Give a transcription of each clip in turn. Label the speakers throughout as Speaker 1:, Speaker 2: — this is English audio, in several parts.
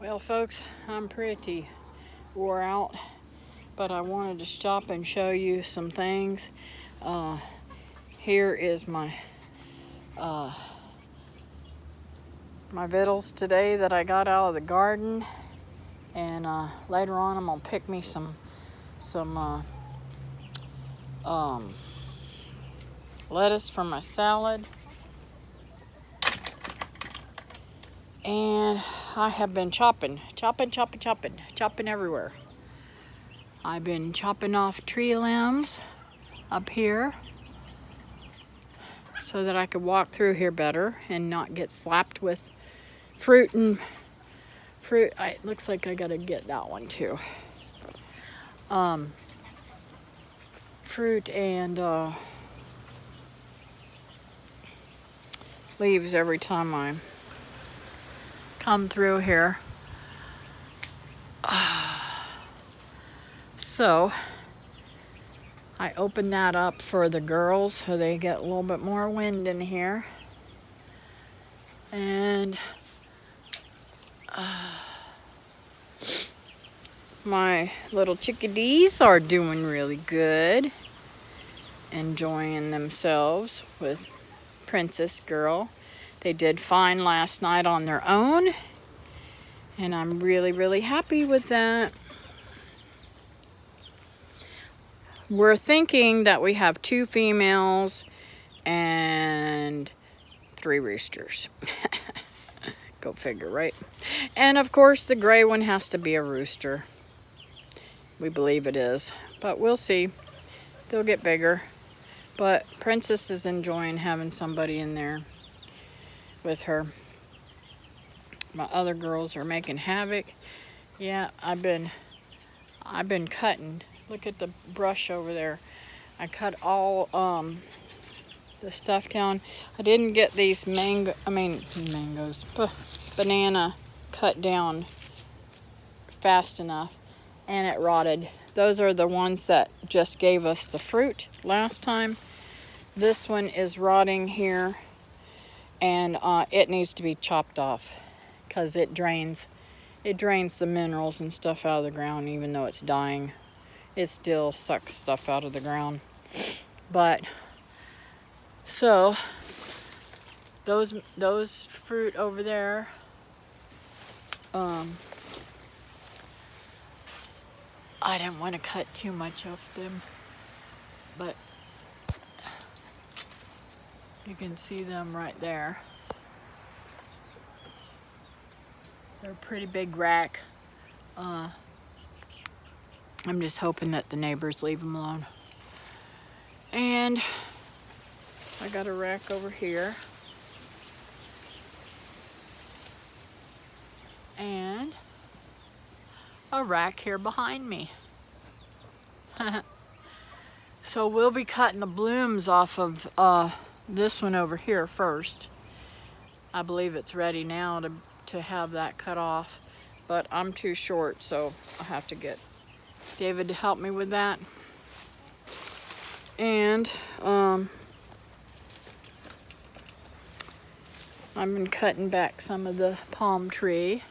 Speaker 1: Well, folks, I'm pretty wore out, but I wanted to stop and show you some things. Here is my Vittles today that I got out of the garden, and later on I'm gonna pick me some lettuce for my salad. And I have been chopping everywhere. I've been chopping off tree limbs up here so that I could walk through here better and not get slapped with fruit. It looks like I gotta get that one too. Fruit and leaves every time I come through here. So I opened that up for the girls so they get a little bit more wind in here. And my little chickadees are doing really good, enjoying themselves with Princess Girl. They did fine last night on their own, and I'm really happy with that. We're thinking that we have 2 females and 3 roosters. Go figure, right? And of course the gray one has to be a rooster. We believe it is, but we'll see. They'll get bigger. But Princess is enjoying having somebody in there with her. My other girls are making havoc. Yeah, I've been cutting. Look at the brush over there. I cut all the stuff down. I didn't get these banana cut down fast enough, and it rotted. Those are the ones that just gave us the fruit last time. This one is rotting here, and it needs to be chopped off because it drains the minerals and stuff out of the ground. Even though it's dying, it still sucks stuff out of the ground. But so those fruit over there, I didn't want to cut too much of them, but you can see them right there. They're a pretty big rack. I'm just hoping that the neighbors leave them alone. And I got a rack over here. And a rack here behind me. So we'll be cutting the blooms off of this one over here first. I believe it's ready now to have that cut off, but I'm too short, so I'll have to get David to help me with that. And I've been cutting back some of the palm tree.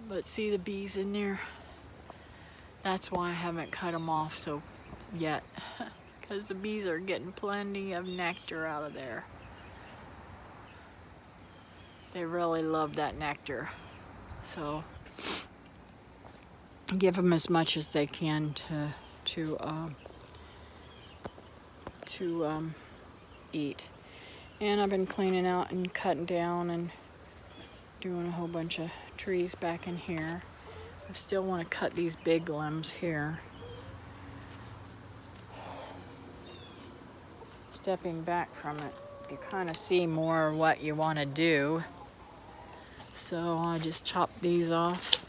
Speaker 1: But see the bees in there? That's why I haven't cut them off so yet, because the bees are getting plenty of nectar out of there. They really love that nectar, so give them as much as they can to eat. And I've been cleaning out and cutting down and doing a whole bunch of trees back in here. I still want to cut these big limbs here. Stepping back from it, you kind of see more what you want to do. So I just chop these off.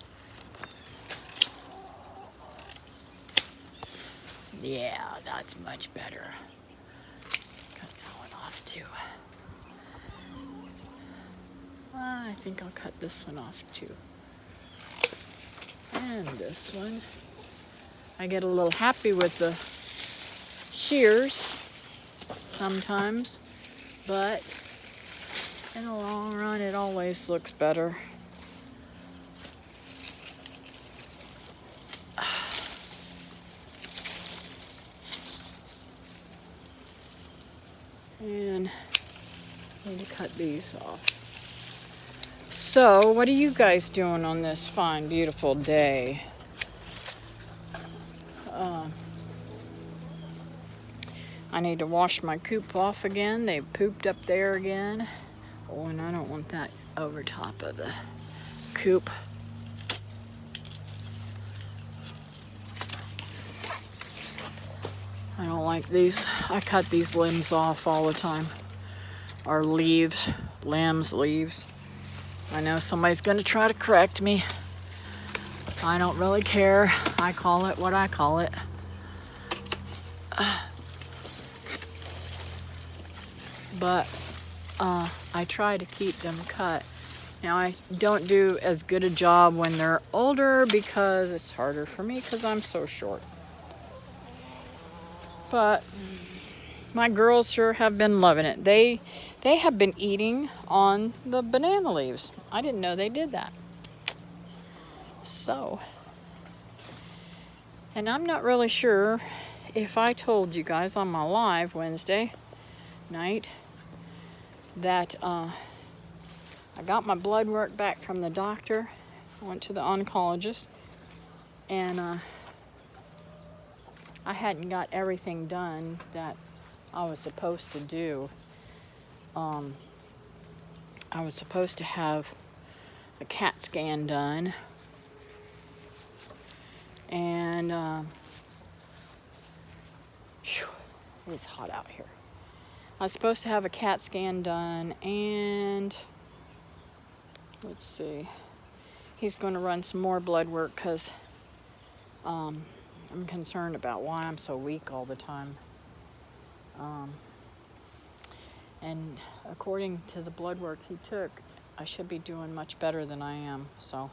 Speaker 1: Yeah, that's much better. Cut that one off too. I think I'll cut this one off too. And this one. I get a little happy with the shears sometimes. but in the long run, it always looks better. And I need to cut these off. So, what are you guys doing on this fine, beautiful day? I need to wash my coop off again. They pooped up there again. Oh, and I don't want that over top of the coop. I don't like these. I cut these limbs off all the time. Or leaves, limbs, leaves. I know somebody's going to try to correct me. I don't really care. I call it what I call it. But I try to keep them cut. Now I don't do as good a job when they're older because it's harder for me because I'm so short. But my girls sure have been loving it. They have been eating on the banana leaves. I didn't know they did that. So, and I'm not really sure if I told you guys on my live Wednesday night that I got my blood work back from the doctor. I went to the oncologist, and I hadn't got everything done that I was supposed to do. I was supposed to have a CAT scan done, and it's hot out here. I was supposed to have a CAT scan done, and let's see, he's going to run some more blood work because I'm concerned about why I'm so weak all the time. And according to the blood work he took, I should be doing much better than I am. So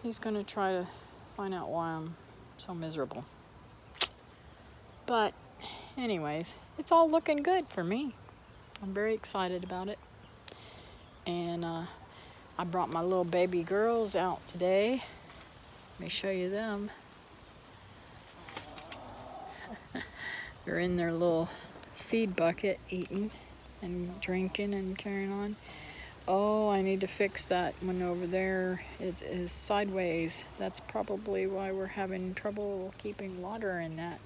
Speaker 1: he's going to try to find out why I'm so miserable. But anyways, it's all looking good for me. I'm very excited about it. And I brought my little baby girls out today. Let me show you them. They're in their little feed bucket eating and drinking and carrying on. Oh, I need to fix that one over there. It is sideways. That's probably why we're having trouble keeping water in that.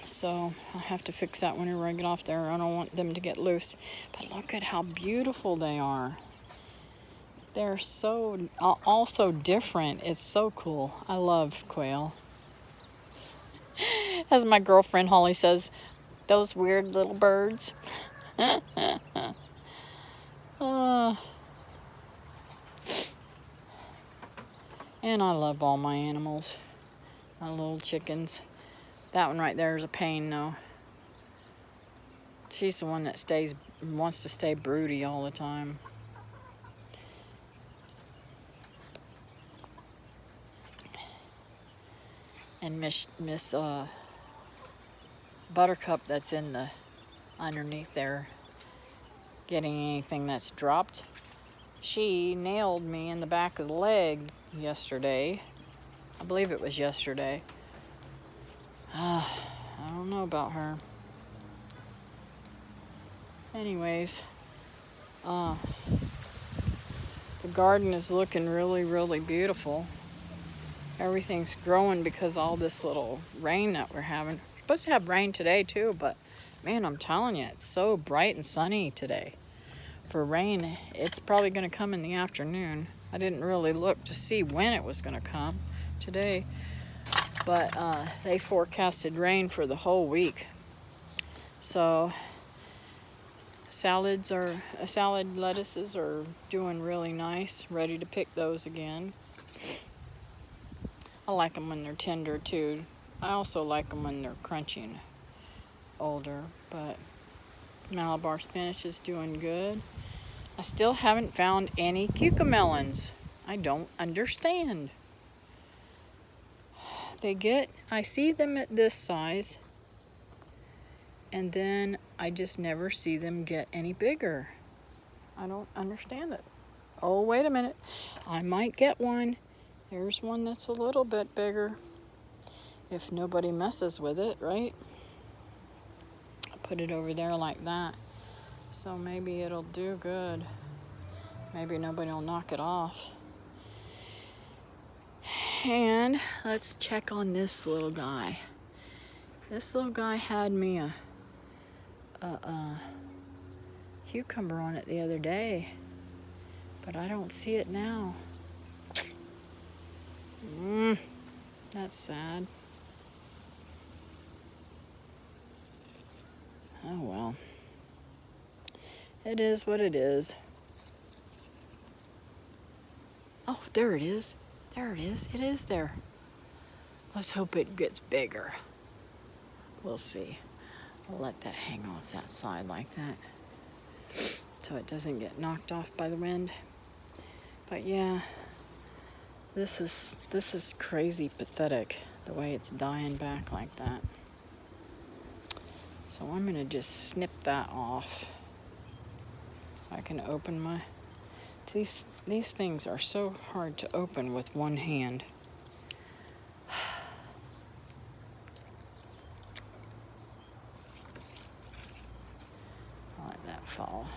Speaker 1: So I'll have to fix that whenever I get off there. I don't want them to get loose. But look at how beautiful they are. They're so, also different. It's so cool. I love quail. As my girlfriend Holly says, those weird little birds. And I love all my animals. My little chickens. That one right there is a pain though. She's the one that wants to stay broody all the time. And Miss Buttercup that's in the underneath there getting anything that's dropped. She nailed me in the back of the leg yesterday. I believe it was yesterday. I don't know about her. Anyways, the garden is looking really, really beautiful. Everything's growing because all this little rain that we're having. We're supposed to have rain today too, but man, I'm telling you, it's so bright and sunny today. For rain, it's probably going to come in the afternoon. I didn't really look to see when it was going to come today, but they forecasted rain for the whole week. So salad lettuces are doing really nice, ready to pick those again. I like them when they're tender too. I also like them when they're crunchy and older, but Malabar spinach is doing good. I still haven't found any cucamelons. I don't understand. I see them at this size, and then I just never see them get any bigger. I don't understand it. Oh, wait a minute. I might get one. There's one that's a little bit bigger. If nobody messes with it, right? I'll put it over there like that. So maybe it'll do good. Maybe nobody will knock it off. And let's check on this little guy. This little guy had me a cucumber on it the other day, but I don't see it now. That's sad. Oh well. It is what it is. Oh, there it is. There it is. It is there. Let's hope it gets bigger. We'll see. I'll let that hang off that side like that so it doesn't get knocked off by the wind. But yeah, this is crazy pathetic the way it's dying back like that. So I'm gonna just snip that off. I can open my, these things are so hard to open with one hand. I'll let that fall.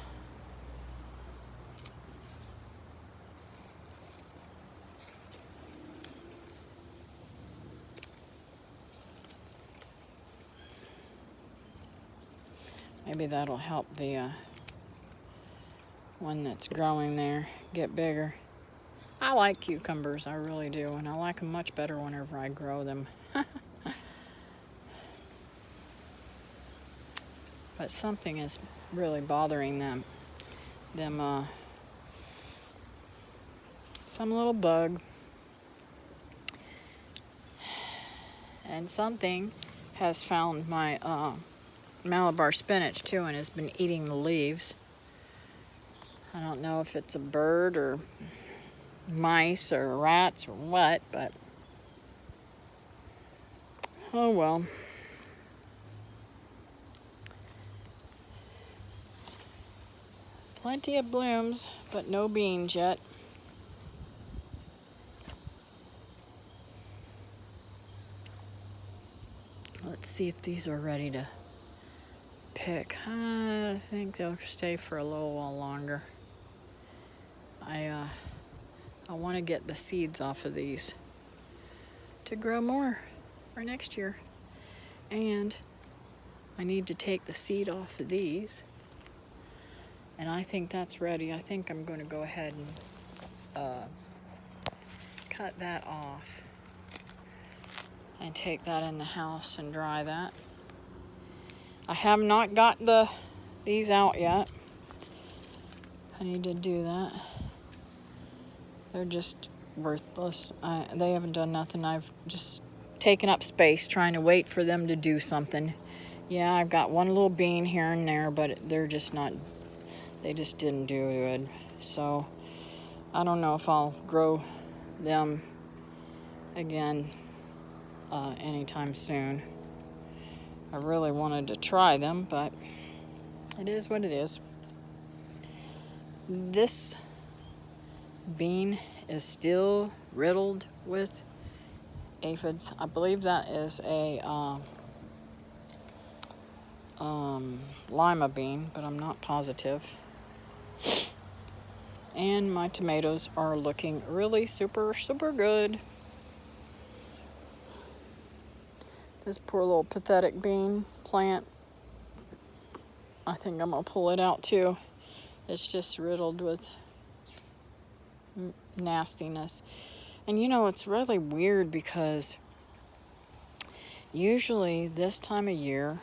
Speaker 1: Maybe that'll help the one that's growing there get bigger. I like cucumbers, I really do, and I like them much better whenever I grow them. But something is really bothering them. Some little bug. And something has found my Malabar spinach too and has been eating the leaves. I don't know if it's a bird or mice or rats or what, but oh well. Plenty of blooms, but no beans yet. Let's see if these are ready to pick. I think they'll stay for a little while longer. I want to get the seeds off of these to grow more for next year. And I need to take the seed off of these. And I think that's ready. I think I'm going to go ahead and cut that off and take that in the house and dry that. I have not got these out yet. I need to do that. They're just worthless. They haven't done nothing. I've just taken up space trying to wait for them to do something. Yeah, I've got one little bean here and there, but they're just not, they just didn't do good. So I don't know if I'll grow them again anytime soon. I really wanted to try them, but it is what it is. This bean is still riddled with aphids. I believe that is a lima bean, but I'm not positive. And my tomatoes are looking really super good. This poor little pathetic bean plant, I think I'm gonna pull it out too. It's just riddled with nastiness. And you know, it's really weird because usually this time of year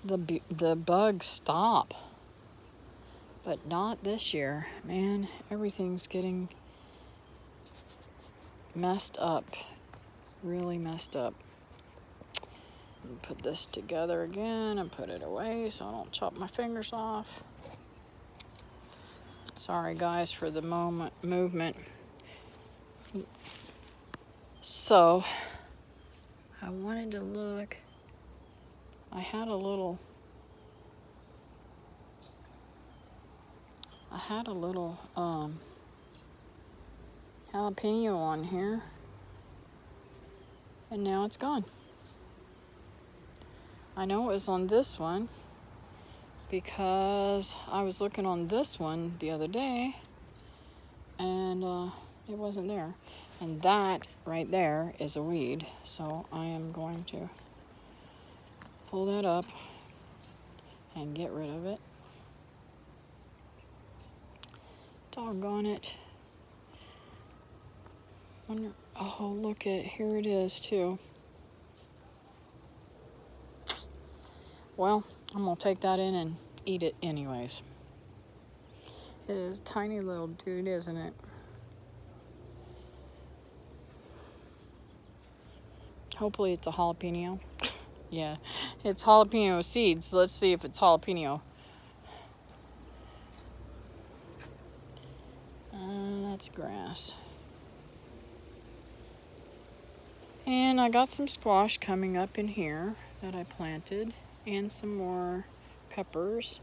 Speaker 1: the bugs stop, but not this year. Man, everything's getting messed up, really messed up. Put this together again and put it away so I don't chop my fingers off. Sorry guys for the movement. So I wanted to look. I had a little jalapeno on here, and now it's gone. I know it was on this one because I was looking on this one the other day, and it wasn't there. And that right there is a weed, so I am going to pull that up and get rid of it. Doggone it. Oh, look at, here it is too. Well, I'm gonna take that in and eat it anyways. It is a tiny little dude, isn't it? Hopefully it's a jalapeno. Yeah, it's jalapeno seeds. Let's see if it's jalapeno. That's grass. And I got some squash coming up in here that I planted, and some more peppers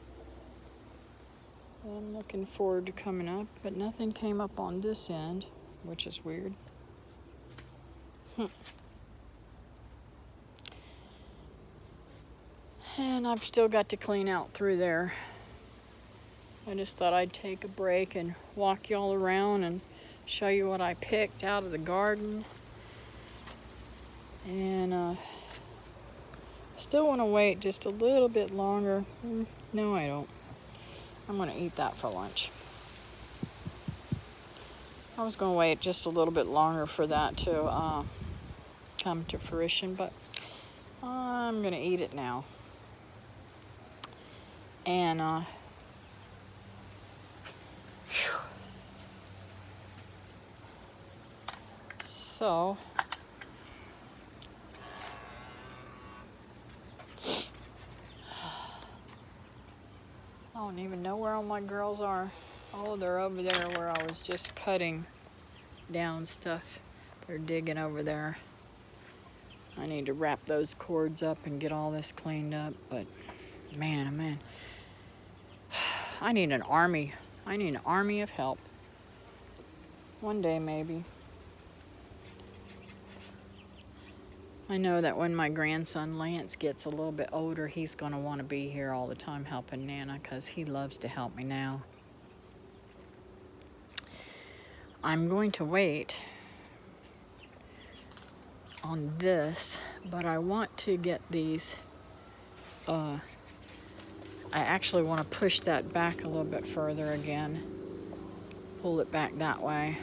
Speaker 1: that I'm looking forward to coming up, but nothing came up on this end, which is weird. And I've still got to clean out through there. I just thought I'd take a break and walk y'all around and show you what I picked out of the garden. And still want to wait just a little bit longer. No, I don't. I'm going to eat that for lunch. I was going to wait just a little bit longer for that to come to fruition, but I'm going to eat it now. And so I don't even know where all my girls are. Oh, they're over there where I was just cutting down stuff. They're digging over there. I need to wrap those cords up and get all this cleaned up, but man, oh man. I need an army. I need an army of help. One day, maybe. I know that when my grandson Lance gets a little bit older, he's going to want to be here all the time helping Nana, because he loves to help me now. I'm going to wait on this, but I want to get these. I actually want to push that back a little bit further again. Pull it back that way.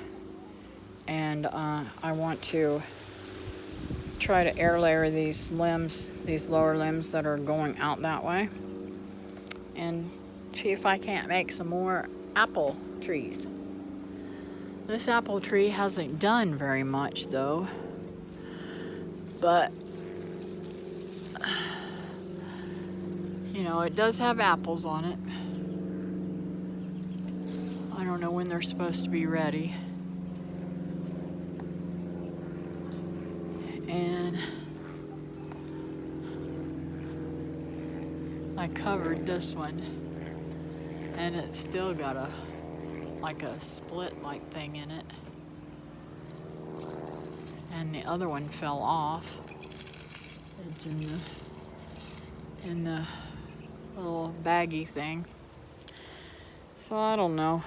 Speaker 1: And I want to try to air layer these limbs, these lower limbs that are going out that way, and see if I can't make some more apple trees. This apple tree hasn't done very much though, but you know, it does have apples on it. I don't know when they're supposed to be ready. And I covered this one, and it's still got a like a split like thing in it, and the other one fell off. It's in the little baggy thing, so I don't know.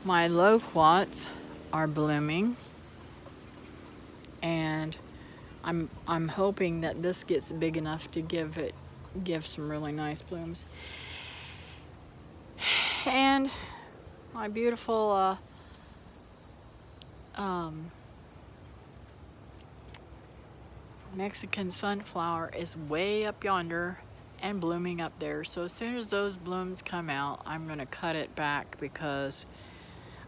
Speaker 1: My loquats are blooming, and I'm hoping that this gets big enough to give some really nice blooms. And my beautiful Mexican sunflower is way up yonder and blooming up there. So as soon as those blooms come out, I'm going to cut it back, because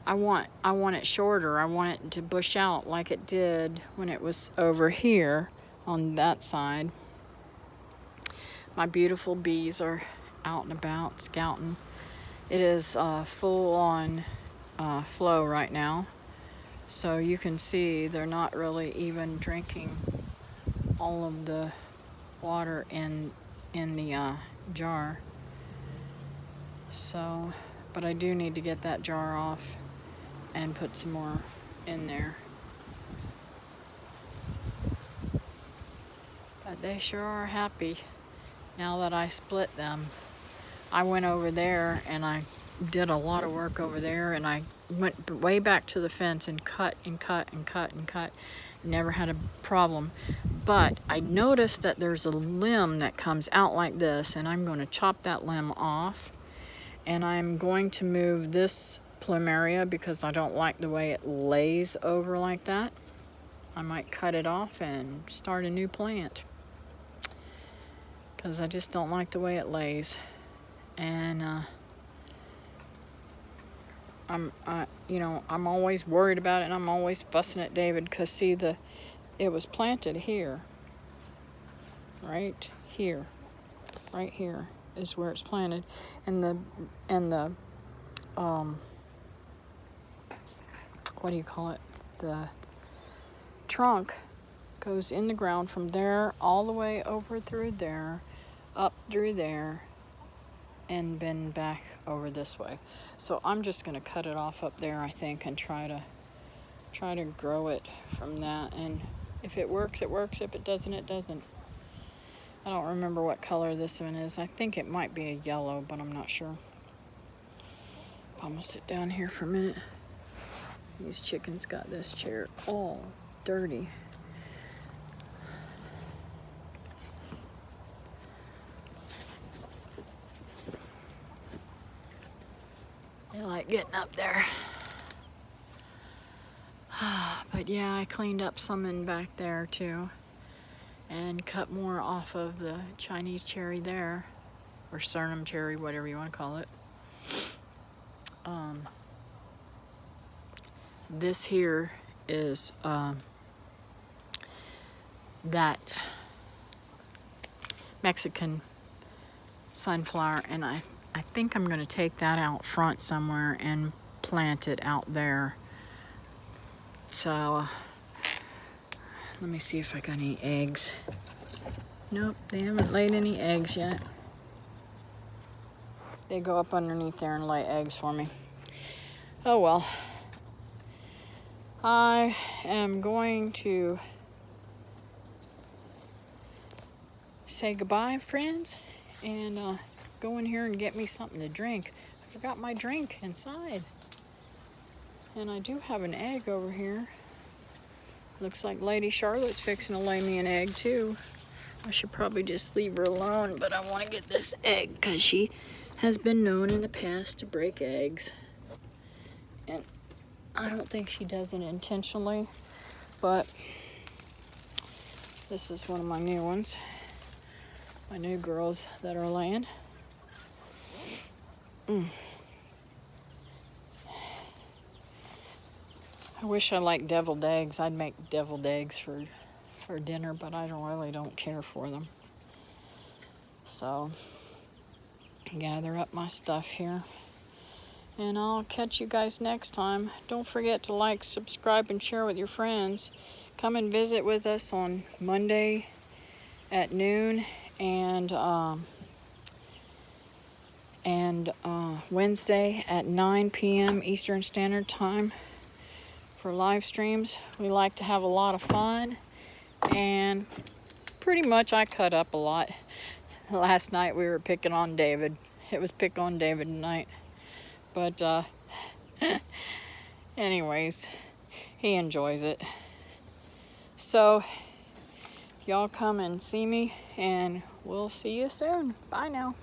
Speaker 1: I want it shorter. I want it to bush out like it did when it was over here on that side. My beautiful bees are out and about scouting. It is full on flow right now, So you can see they're not really even drinking all of the water in the jar. So, but I do need to get that jar off and put some more in there. But they sure are happy now that I split them. I went over there and I did a lot of work over there, and I went way back to the fence and cut and cut and cut and cut. Never had a problem. But I noticed that there's a limb that comes out like this, and I'm going to chop that limb off. And I'm going to move this Plumaria because I don't like the way it lays over like that. I might cut it off and start a new plant because I just don't like the way it lays. And I'm always worried about it, and I'm always fussing at David because see, it was planted here, right here is where it's planted, and the what do you call it? The trunk goes in the ground from there all the way over through there, up through there, and bend back over this way. So I'm just going to cut it off up there, I think, and try to grow it from that. And if it works, it works. If it doesn't, it doesn't. I don't remember what color this one is. I think it might be a yellow, but I'm not sure. I'm gonna sit down here for a minute. These chickens got this chair all dirty. They like getting up there. But yeah, I cleaned up some in back there too, and cut more off of the Chinese cherry there, or Suriname cherry, whatever you want to call it. This here is that Mexican sunflower, and I think I'm going to take that out front somewhere and plant it out there. So let me see if I got any eggs. Nope, they haven't laid any eggs yet. They go up underneath there and lay eggs for me. Oh well. I am going to say goodbye, friends, and go in here and get me something to drink. I forgot my drink inside. And I do have an egg over here. Looks like Lady Charlotte's fixing to lay me an egg too. I should probably just leave her alone, but I want to get this egg because she has been known in the past to break eggs. And I don't think she does it intentionally, but this is one of my new ones. My new girls that are laying. I wish I liked deviled eggs. I'd make deviled eggs for dinner, but I really don't care for them. So, gather up my stuff here. And I'll catch you guys next time. Don't forget to like, subscribe, and share with your friends. Come and visit with us on Monday at noon and Wednesday at 9 p.m. Eastern Standard Time for live streams. We like to have a lot of fun, and pretty much I cut up a lot. Last night we were picking on David. It was pick on David tonight. But anyways, he enjoys it. So y'all come and see me, and we'll see you soon. Bye now.